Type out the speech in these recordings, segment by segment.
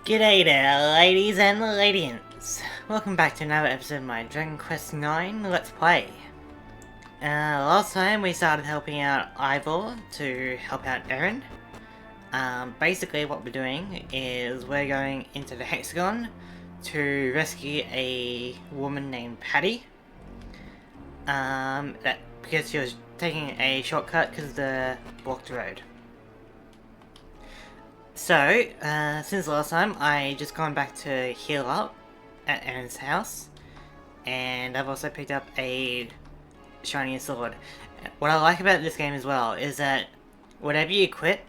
G'day there, ladies and ledians. Welcome back to another episode of my Dragon Quest IX Let's Play. Last time we started helping out Ivor to help out Eren. Basically what we're doing is we're going into the Hexagon to rescue a woman named Patty. Because she was taking a shortcut because of the blocked road. So, since last time, I just gone back to heal up at Eren's house, and I've also picked up a shiny sword. What I like about this game as well is that whatever you equip,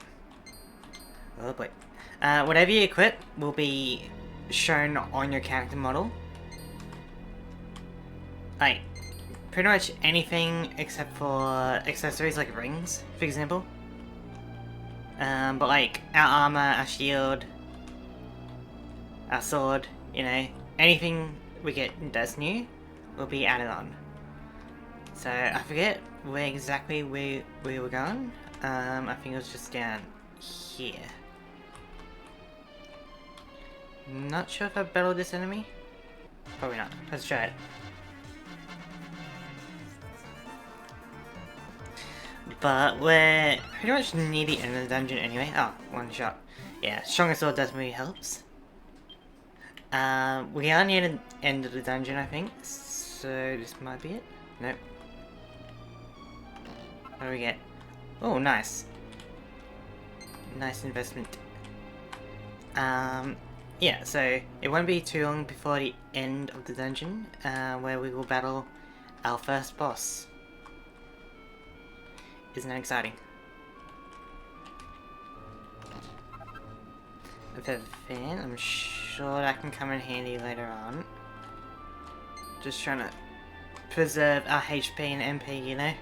whatever you equip will be shown on your character model. Like, pretty much anything except for accessories like rings, for example. But like, our armor, our shield, our sword, you know, anything we get that's new will be added on. So, I forget exactly where we were going. I think it was just down here. Not sure if I battled this enemy. Probably not. Let's try it. But we're pretty much near the end of the dungeon anyway. Oh, one shot. Yeah, stronger sword definitely helps. We are near the end of the dungeon, I think. So this might be it. Nope. What do we get? Oh, nice. Nice investment. Yeah, so it won't be too long before the end of the dungeon, where we will battle our first boss. Isn't that exciting? A bit of a fan, I'm sure that can come in handy later on. Just trying to preserve our HP and MP, you know?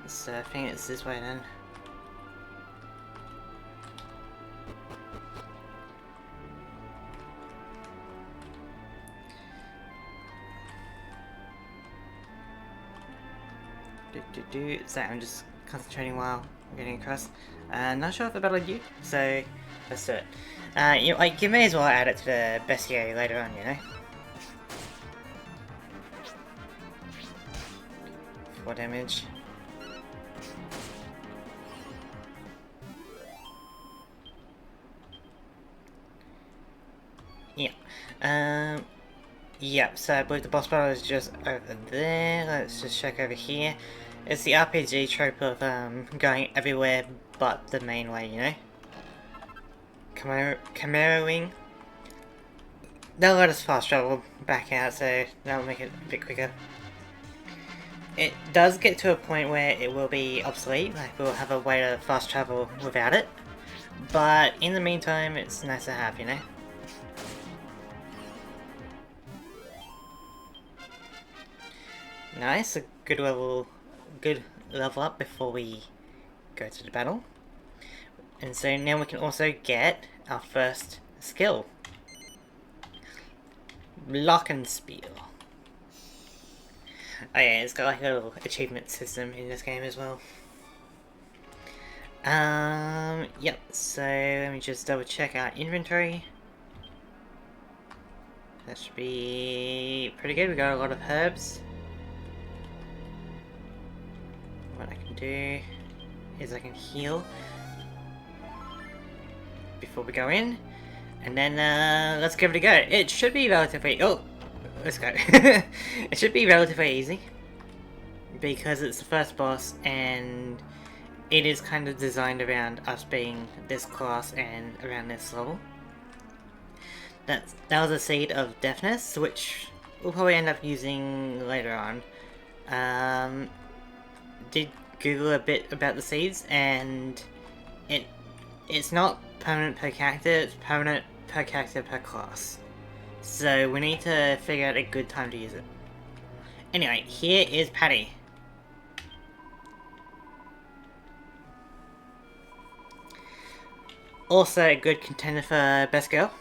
So I think it's this way then. So I'm just concentrating while we're getting across. Not sure if I battled you, so let's do it. You may as well add it to the bestiary later on, you know? 4 damage. Yeah. Yep, so I believe the boss battle is just over there. Let's just check over here. It's the RPG trope of going everywhere but the main way, you know? Chimera Wing. They'll let us fast travel back out, so that'll make it a bit quicker. It does get to a point where it will be obsolete, like we'll have a way to fast travel without it. But in the meantime, it's nice to have, you know? Nice, a good level up before we go to the battle. And so now we can also get our first skill. Glockenspiel. Oh yeah, it's got like a little achievement system in this game as well. Yep, so let me just double check our inventory. That should be pretty good, we got a lot of herbs. What I can do is I can heal before we go in, and then let's give it a go. It should be relatively... oh, let's go. It should be relatively easy because it's the first boss and it is kind of designed around us being this class and around this level. That was a seed of deafness, which we'll probably end up using later on. Did Google a bit about the seeds, and it's not permanent per character, it's permanent per character per class. So we need to figure out a good time to use it. Anyway, here is Patty. Also a good contender for best girl.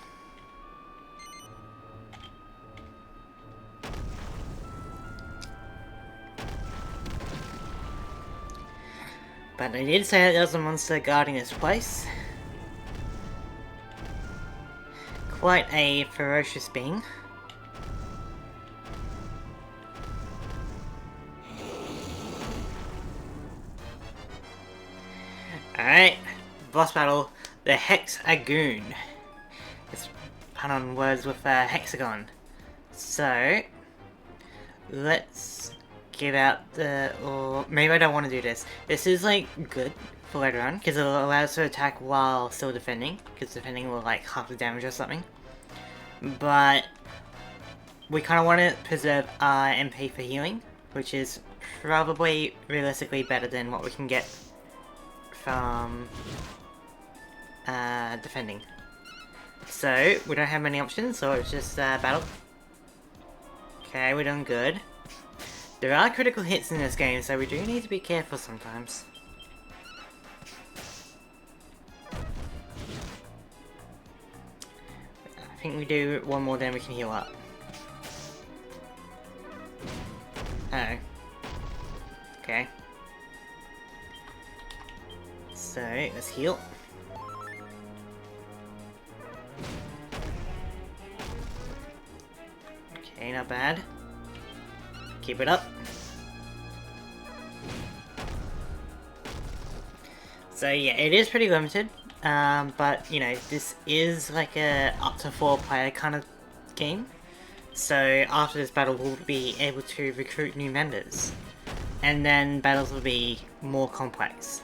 But they did say that there was a monster guarding this place. quite a ferocious being. Alright, boss battle, the Hexagoon. It's pun on words with hexagon. So, let's give out the... or maybe I don't want to do this. This is like good for later on, because it'll allow us to attack while still defending, because defending will like half the damage or something. But we kind of want to preserve our MP for healing, which is probably realistically better than what we can get from defending. So, we don't have many options, so it's just battle. Okay, we're doing good. There are critical hits in this game, so we do need to be careful sometimes. I think we do one more, then we can heal up. Oh. Okay. So, let's heal. Okay, not bad. Keep it up. So yeah, it is pretty limited, but you know, this is like a up to 4 player kind of game. So after this battle we'll be able to recruit new members. And then battles will be more complex.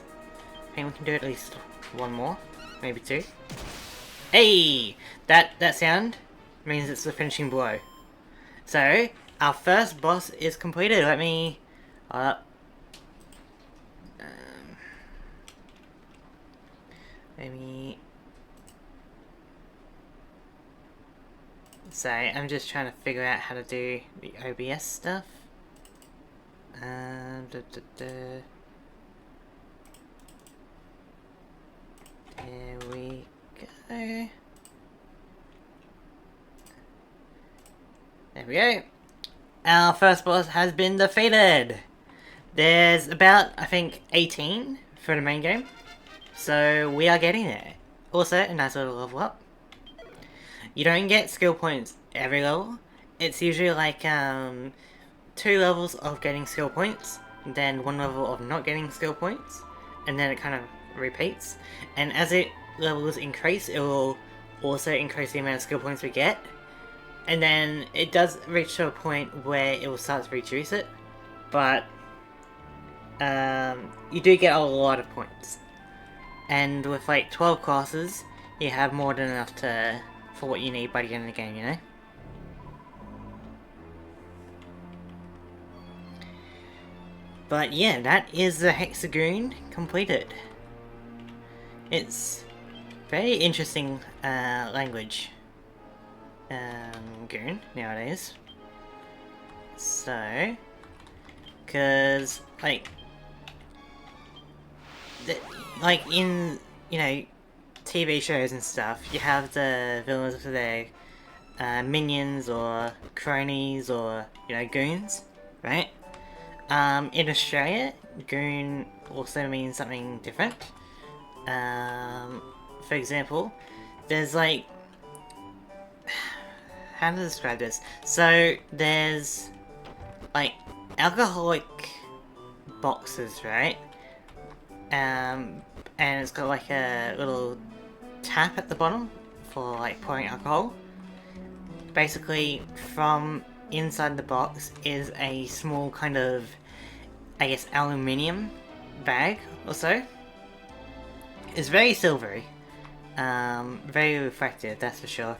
I think we can do at least one more, maybe 2. Hey! That sound means it's the finishing blow. So, our first boss is completed. Let me... maybe... Sorry, I'm just trying to figure out how to do the OBS stuff. There we go. There we go. Our first boss has been defeated. There's about, I think, 18 for the main game. So we are getting there. Also, a nice little level up. You don't get skill points every level. It's usually like 2 levels of getting skill points, then 1 level of not getting skill points, and then it kind of repeats. And as levels increase, it will also increase the amount of skill points we get. And then it does reach to a point where it will start to reduce it, but you do get a lot of points. And with like 12 classes, you have more than enough for what you need by the end of the game, you know? But yeah, that is the Hexagoon completed. It's very interesting language. Goon nowadays. So, cause like in, you know, TV shows and stuff, you have the villains with their minions or cronies or, you know, goons, right? In Australia, goon also means something different. For example, there's like, how to describe this? So there's like alcoholic boxes, right? And it's got like a little tap at the bottom for like pouring alcohol. Basically, from inside the box is a small kind of, I guess, aluminium bag or so. It's very silvery, very reflective, that's for sure.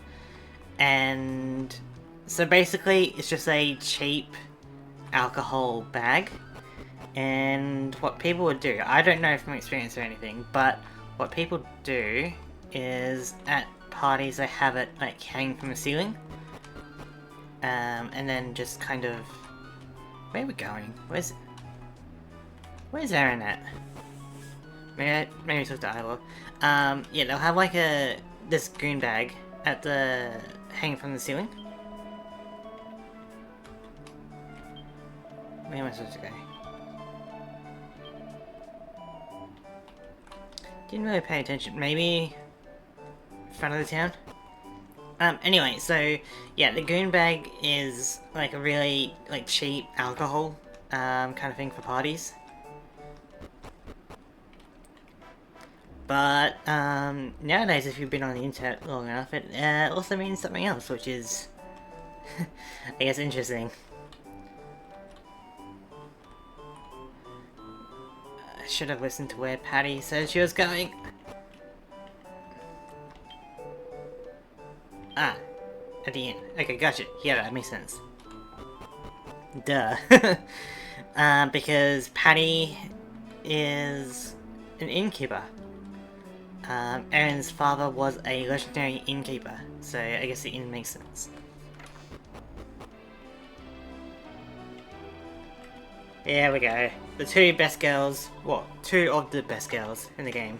And so basically it's just a cheap alcohol bag, and what people would do, I don't know from experience or anything, but what people do is at parties they have it like hanging from the ceiling, and then just kind of, where are we going? Where's Aaron at? Maybe talk to Isla. Yeah, they'll have like this goon bag at the hanging from the ceiling. Where am I supposed to go? Didn't really pay attention. Maybe front of the town? Anyway, so yeah, the goon bag is like a really like cheap alcohol kind of thing for parties. But nowadays, if you've been on the internet long enough, it also means something else, which is, I guess, interesting. I should have listened to where Patty said she was going. Ah, at the end. Okay, gotcha. Yeah, that makes sense. Duh. Because Patty is an innkeeper. Aaron's father was a legendary innkeeper, so I guess the inn makes sense. There we go. The two best girls, what? Two of the best girls in the game.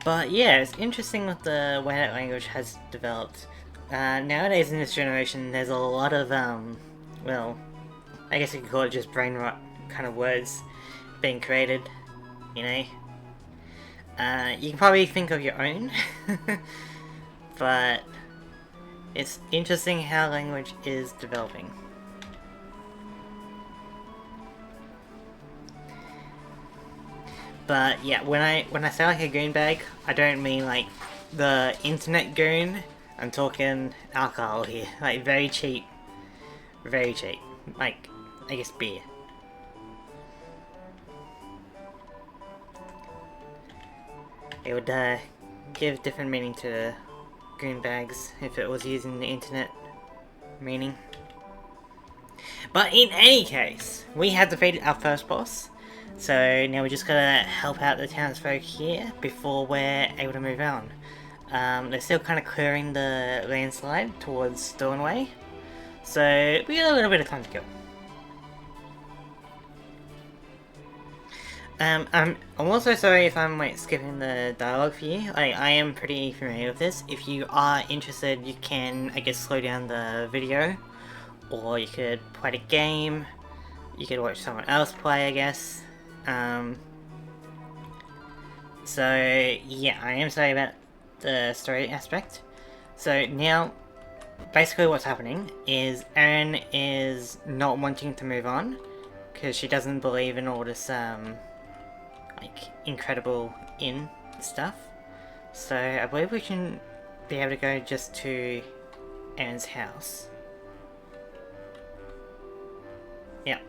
But yeah, it's interesting what the way that language has developed. Nowadays in this generation, there's a lot of, well, I guess you could call it just brain rot kind of words being created, you know? You can probably think of your own, but it's interesting how language is developing. But yeah, when I say like a goon bag, I don't mean like the internet goon. I'm talking alcohol here, like very cheap, like I guess beer. It would give different meaning to goon bags if it was using the internet meaning. But in any case, we have defeated our first boss. So now we just gotta help out the townsfolk here before we're able to move on. They're still kind of clearing the landslide towards Stornway, so we got a little bit of time to go. I'm also sorry if I'm like skipping the dialogue for you. I am pretty familiar with this. If you are interested, you can, I guess, slow down the video, or you could play the game. You could watch someone else play, I guess. So yeah, I am sorry about the story aspect. So now, basically what's happening is Erin is not wanting to move on because she doesn't believe in all this like incredible inn stuff. So I believe we can be able to go just to Erin's house. Yeah.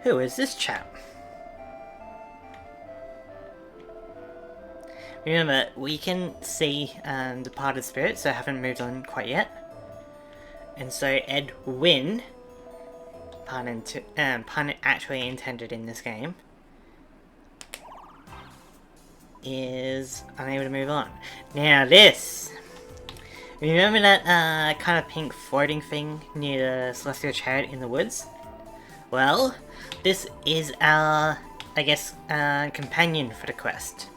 Who is this chap? Remember, we can see departed spirits, so I haven't moved on quite yet. And so Edwin, pun actually intended in this game, is unable to move on. Now this, remember that kind of pink floating thing near the Celestial Chariot in the woods? Well, this is our, I guess, companion for the quest.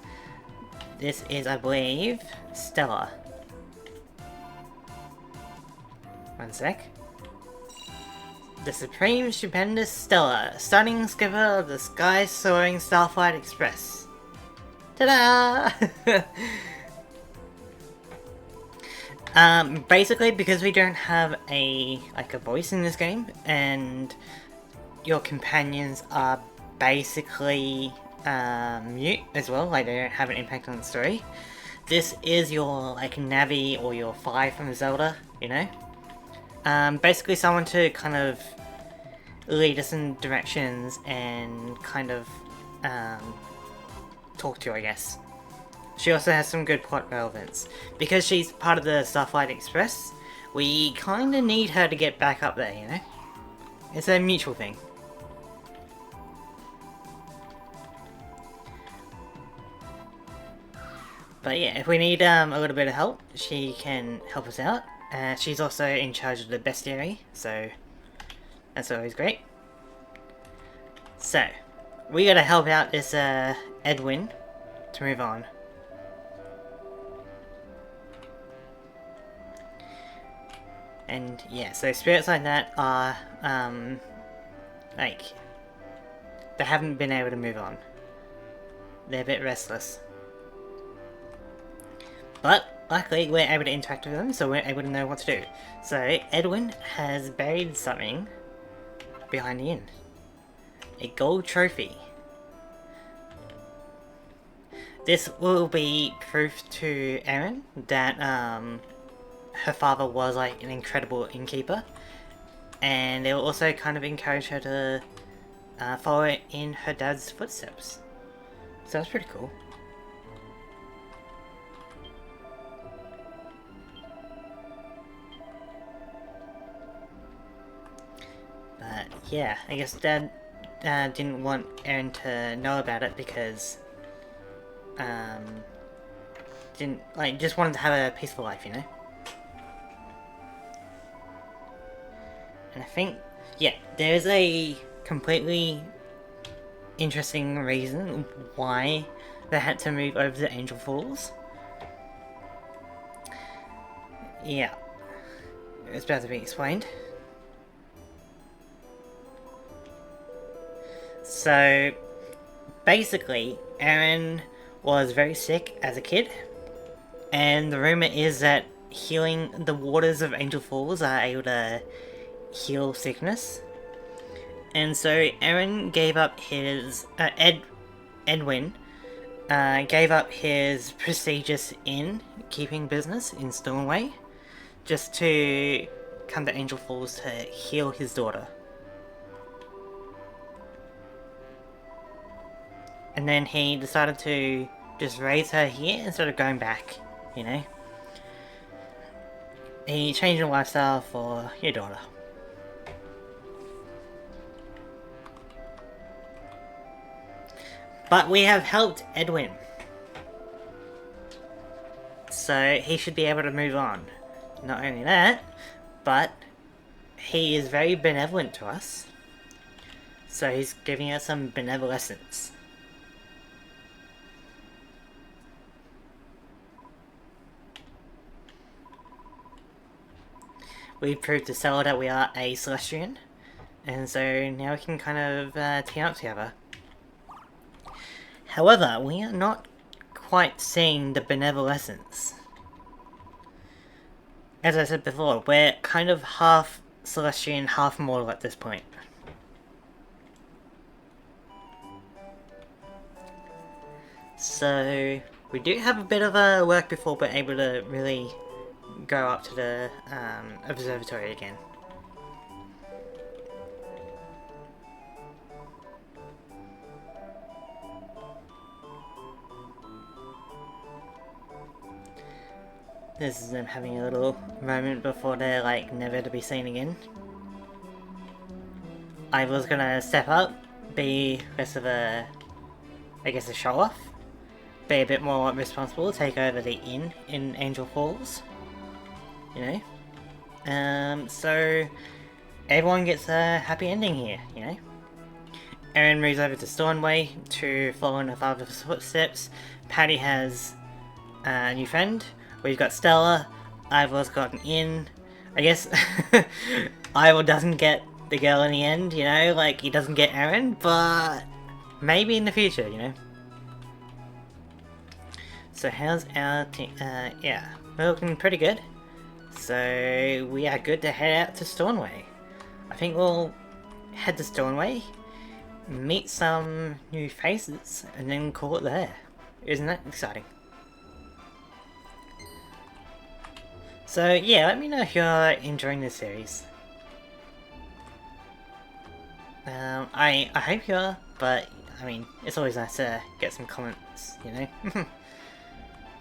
This is, I believe, Stella. One sec. The Supreme Stupendous Stella, stunning skipper of the sky-soaring Starflight Express. Ta-da! Basically, because we don't have a voice in this game, and your companions are basically mute as well, like they don't have an impact on the story. This is your like Navi or your Fi from Zelda, you know? Basically someone to kind of lead us in directions and kind of talk to, I guess. She also has some good plot relevance. Because she's part of the Starflight Express, we kind of need her to get back up there, you know? It's a mutual thing. But yeah, if we need a little bit of help, she can help us out. She's also in charge of the bestiary, so that's always great. So, we gotta help out this Edwin to move on. And yeah, so spirits like that are like they haven't been able to move on. They're a bit restless. But luckily we're able to interact with them, so we're able to know what to do. So Edwin has buried something behind the inn. A gold trophy. This will be proof to Erin that her father was like an incredible innkeeper, and it will also kind of encourage her to follow in her dad's footsteps. So that's pretty cool. But yeah, I guess Dad didn't want Erin to know about it because just wanted to have a peaceful life, you know. And I think, yeah, there is a completely interesting reason why they had to move over to Angel Falls. Yeah, it's about to be explained. So, basically, Erin was very sick as a kid, and the rumor is that healing the waters of Angel Falls are able to heal sickness. And so Erin gave up his Edwin gave up his prestigious inn-keeping business in Stornoway just to come to Angel Falls to heal his daughter. And then he decided to just raise her here instead of going back, you know? He changed your lifestyle for your daughter. But we have helped Edwin. So he should be able to move on. Not only that, but he is very benevolent to us. So he's giving us some benevolence. We proved to Stella that we are a Celestian, and so now we can kind of team up together. However, we are not quite seeing the benevolence. As I said before, we're kind of half Celestian, half mortal at this point. So, we do have a bit of a work before we're able to really go up to the observatory again. This is them having a little moment before they're like never to be seen again. I was gonna step up, be less of a, I guess, a show off, be a bit more responsible, take over the inn in Angel Falls, you know. So everyone gets a happy ending here, you know. Erin moves over to Stornoway to follow in her father's footsteps. Patty has a new friend. We've got Stella. Ivor's got an inn. I guess Ivor doesn't get the girl in the end, you know, like he doesn't get Erin, but maybe in the future, you know. So how's our team? Yeah, we're looking pretty good. So we are good to head out to Stornoway. I think we'll head to Stornoway, meet some new faces, and then call it there. Isn't that exciting? So yeah, let me know if you're enjoying this series. I hope you are, but I mean, it's always nice to get some comments, you know?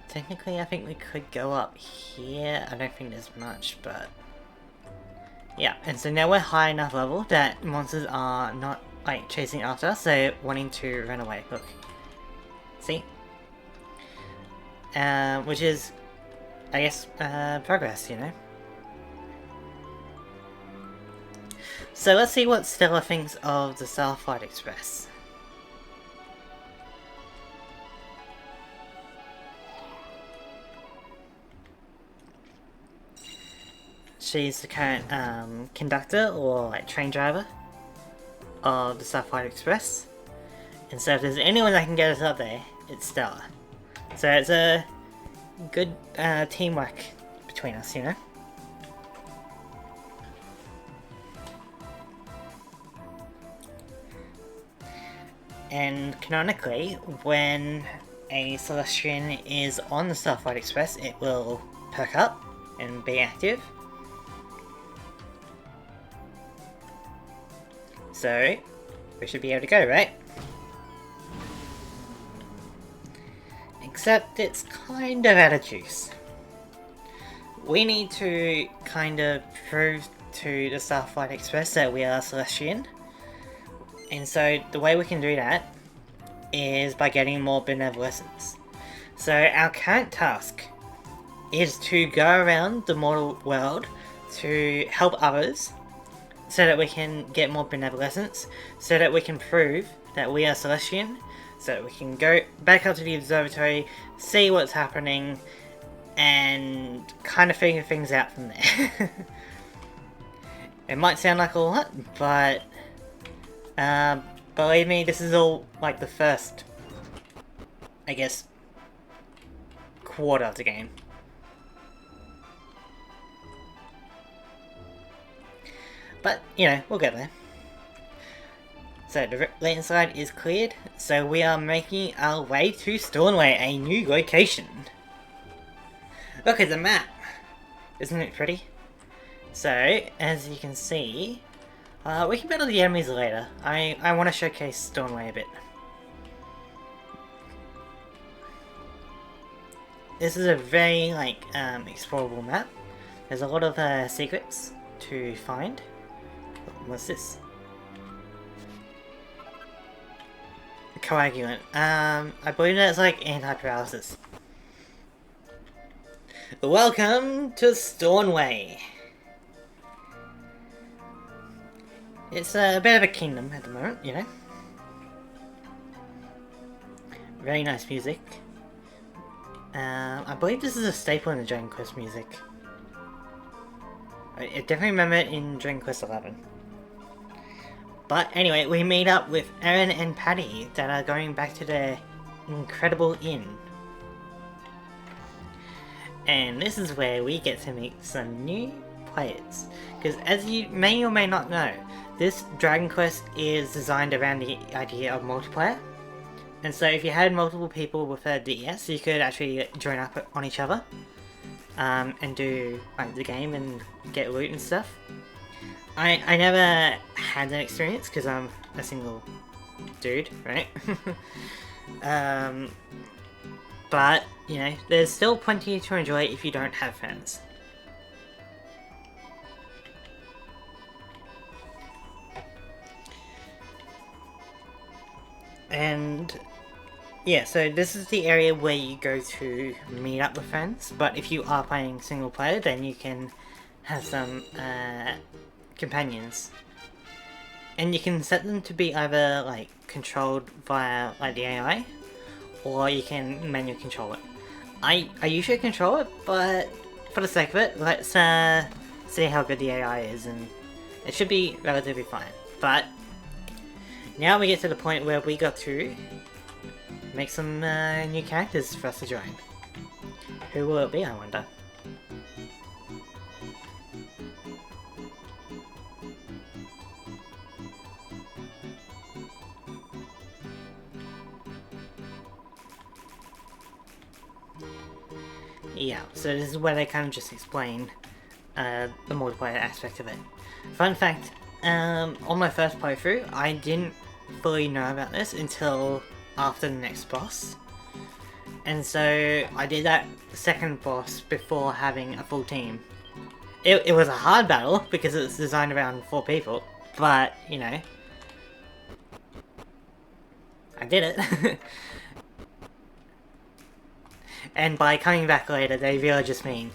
Technically, I think we could go up here. I don't think there's much, but yeah. And so now we're high enough level that monsters are not like chasing after us, they're wanting to run away. Look, see? Which is, I guess, progress, you know? So let's see what Stella thinks of the Starflight Express. She's the current conductor or like train driver of the Starflight Express. And so if there's anyone that can get us up there, it's Stella. So it's a good teamwork between us, you know? And canonically, when a Celestian is on the Starflight Express, it will perk up and be active. So, we should be able to go, right? Except it's kind of out of juice. We need to kind of prove to the Starflight Express that we are Celestian. And so the way we can do that is by getting more benevolence. So our current task is to go around the mortal world to help others so that we can get more benevolence, so that we can prove that we are Celestian, so that we can go back up to the observatory, see what's happening, and kind of figure things out from there. It might sound like a lot, but believe me, this is all like the first, I guess, quarter of the game. But, you know, we'll get there. So, the lane side is cleared, so we are making our way to Stornway, a new location. Look at the map! Isn't it pretty? So, as you can see, we can battle the enemies later. I want to showcase Stornway a bit. This is a very, like, explorable map. There's a lot of secrets to find. What's this? Coagulant. I believe that's like anti-paralysis. Welcome to Stornway. It's a bit of a kingdom at the moment, you know. Very nice music. I believe this is a staple in the Dragon Quest music. I definitely remember it in Dragon Quest 11. But anyway, we meet up with Aaron and Patty that are going back to their incredible inn. And this is where we get to meet some new players. Because as you may or may not know, this Dragon Quest is designed around the idea of multiplayer. And so if you had multiple people with a DS, you could actually join up on each other. And do like the game and get loot and stuff. I never had that experience because I'm a single dude, right? But, you know, there's still plenty to enjoy if you don't have friends. And yeah, so this is the area where you go to meet up with friends, but if you are playing single player, then you can have some companions. And you can set them to be either like controlled via like the AI, or you can manually control it. I usually control it, but for the sake of it, let's see how good the AI is, and it should be relatively fine. But now we get to the point where we got to make some new characters for us to join. Who will it be, I wonder? Yeah, so this is where they kind of just explain the multiplayer aspect of it. Fun fact, on my first playthrough, I didn't fully know about this until after the next boss. And so I did that second boss before having a full team. It was a hard battle because it's designed around 4 people, but, you know, I did it. And by coming back later, they really just mean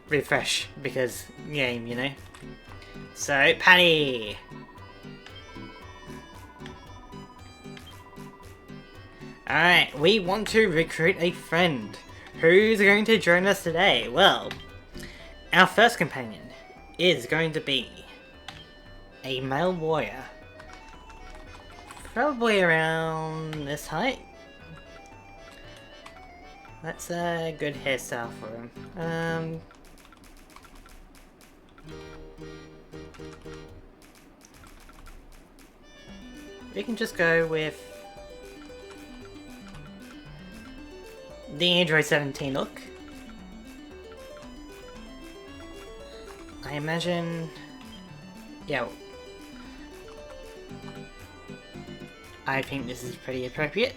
refresh because game, you know. So, Patty! Alright, we want to recruit a friend. Who's going to join us today? Well, our first companion is going to be a male warrior Probably around this height. That's a good hairstyle for him. We can just go with the Android 17 look. I imagine... yeah. I think this is pretty appropriate.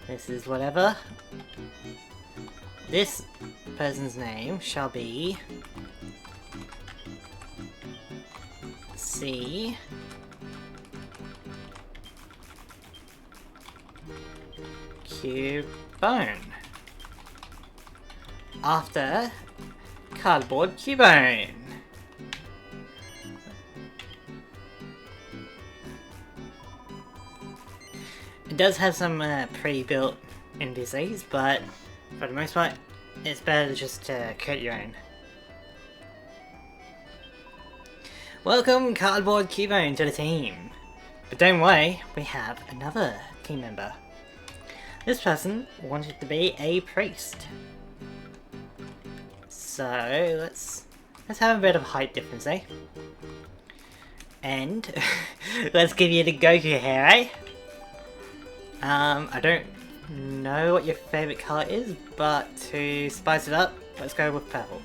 This is whatever. This person's name shall be... C... Cubone. After Cardboard Cubone. It does have some pre-built NPCs, but for the most part, it's better just to create your own. Welcome Cardboard Cubone to the team. But don't worry, we have another team member. This person wanted to be a priest. So let's have a bit of height difference, eh? And let's give you the Goku hair, eh? I don't know what your favourite colour is, but to spice it up, let's go with purple.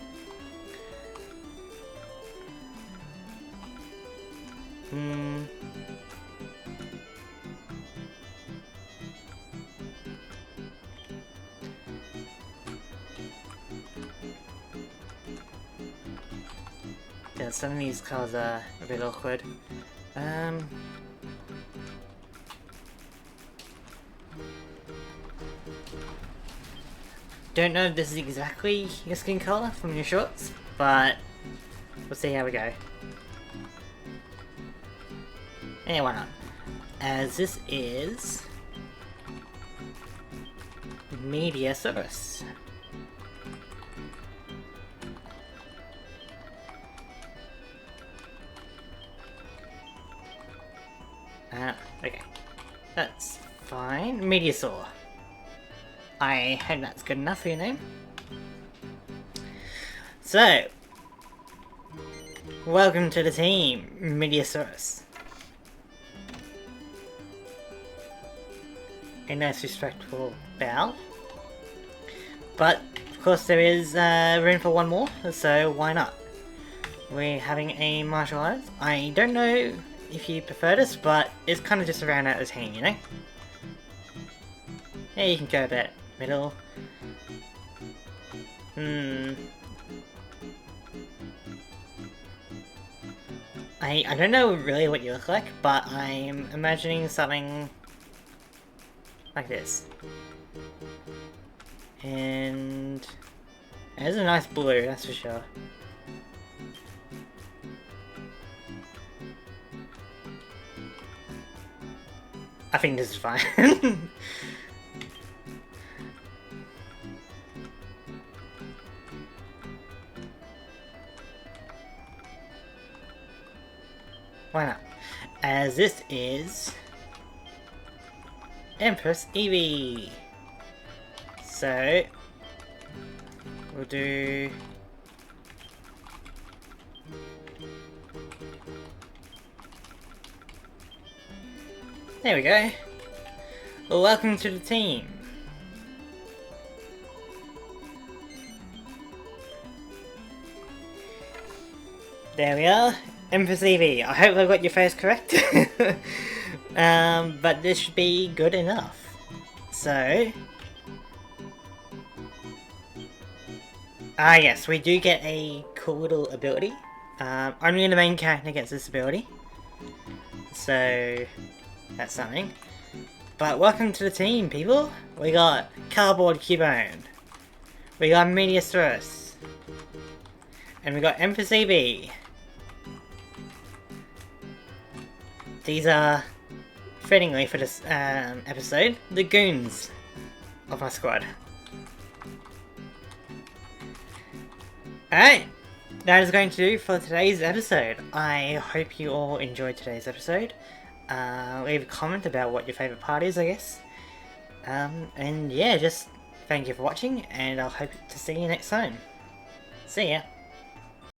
Yeah, some of these colours are a bit awkward. Don't know if this is exactly your skin colour from your shorts, but we'll see how we go. Yeah, why not? As this is media source. Okay. That's fine. Mediasaur. I hope that's good enough for your name. So, welcome to the team, Mediasaurus. A nice respectful bow. But, of course, there is room for one more, so why not? We're having a martial arts. I don't know if you prefer this, but it's kind of just to round out the team, you know? Yeah, you can go a bit middle. I don't know really what you look like, but I'm imagining something like this. And there's a nice blue, that's for sure. I think this is fine. Why not? As this is Empress Eevee. So we'll do there we go. Well, welcome to the team. There we are. Empress Eevee. I hope I got your face correct. But this should be good enough. So... yes, we do get a cool little ability. Only the main character gets this ability. So... that's something. But welcome to the team, people. We got Cardboard Cubone. We got Mediasaurus. And we got Empress Eevee. These are, fittingly for this episode, the Goons of my squad. Alright, that is going to do for today's episode. I hope you all enjoyed today's episode. Leave a comment about what your favourite part is, I guess. And yeah, just thank you for watching, and I'll hope to see you next time. See ya!